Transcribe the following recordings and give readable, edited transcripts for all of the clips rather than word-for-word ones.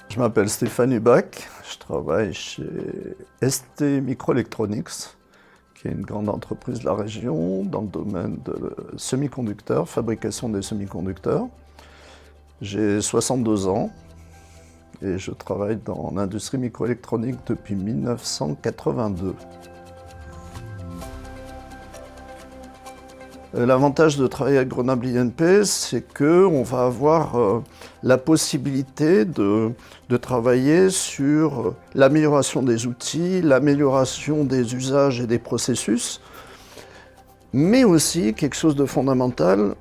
Je m'appelle Stéphane Hubach, je travaille chez ST Microelectronics, qui est une grande entreprise de la région dans le domaine de semi-conducteurs, fabrication des semi-conducteurs. J'ai 62 ans et je travaille dans l'industrie microélectronique depuis 1982. L'avantage de travailler à Grenoble INP, c'est qu'on va avoir la possibilité de travailler sur l'amélioration des outils, l'amélioration des usages et des processus, mais aussi, quelque chose de fondamental,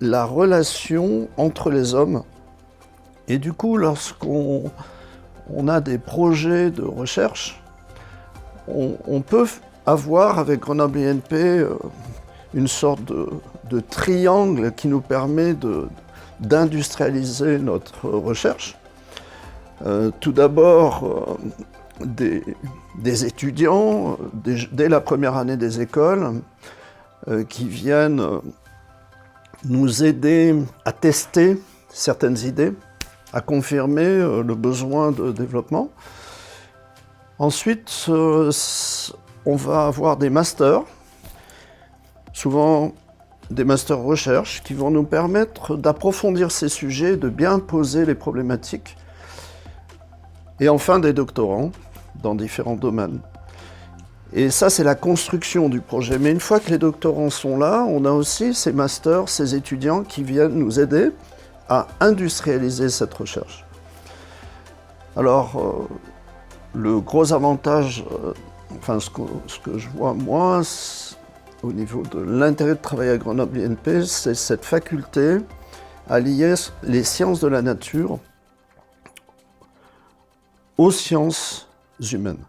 la relation entre les hommes. Et du coup, lorsqu'on a des projets de recherche, on peut avoir avec Grenoble INP une sorte de triangle qui nous permet d'industrialiser notre recherche. Tout d'abord, des étudiants, dès la première année des écoles, qui viennent nous aider à tester certaines idées, à confirmer le besoin de développement. Ensuite, on va avoir des masters, souvent des masters recherche, qui vont nous permettre d'approfondir ces sujets, de bien poser les problématiques. Et enfin, des doctorants dans différents domaines. Et ça, c'est la construction du projet. Mais une fois que les doctorants sont là, on a aussi ces masters, ces étudiants qui viennent nous aider à industrialiser cette recherche. Alors, le gros avantage, ce que je vois moi, au niveau de l'intérêt de travailler à Grenoble INP, c'est cette faculté à lier les sciences de la nature aux sciences humaines.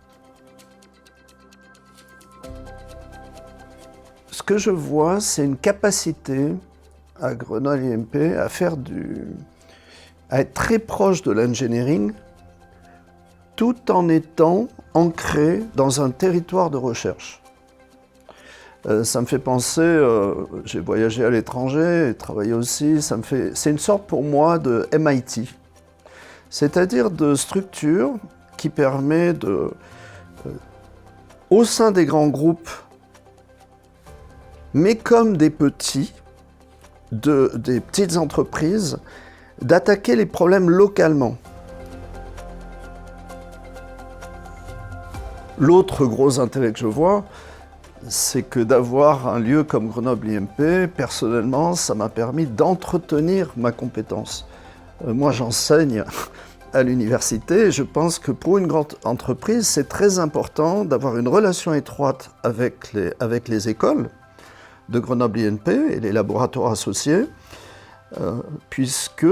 Ce que je vois, c'est une capacité à Grenoble INP à être très proche de l'engineering, tout en étant ancré dans un territoire de recherche. Ça me fait penser, j'ai voyagé à l'étranger et travaillé aussi, c'est une sorte pour moi de MIT, c'est-à-dire de structure qui permet au sein des grands groupes, mais comme des petits, des petites entreprises, d'attaquer les problèmes localement. L'autre gros intérêt que je vois, c'est que d'avoir un lieu comme Grenoble INP, personnellement, ça m'a permis d'entretenir ma compétence. Moi, j'enseigne à l'université et je pense que pour une grande entreprise, c'est très important d'avoir une relation étroite avec les écoles de Grenoble INP et les laboratoires associés, puisque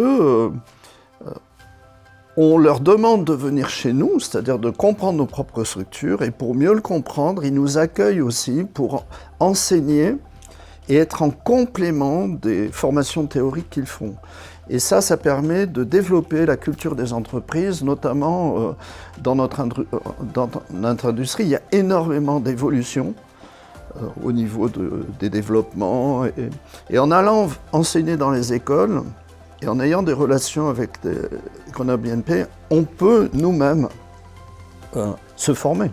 on leur demande de venir chez nous, c'est-à-dire de comprendre nos propres structures, et pour mieux le comprendre, ils nous accueillent aussi pour enseigner et être en complément des formations théoriques qu'ils font. Et ça permet de développer la culture des entreprises, notamment dans notre industrie. Il y a énormément d'évolutions au niveau des développements. Et en allant enseigner dans les écoles, et en ayant des relations avec Grenoble INP, on peut nous-mêmes se former.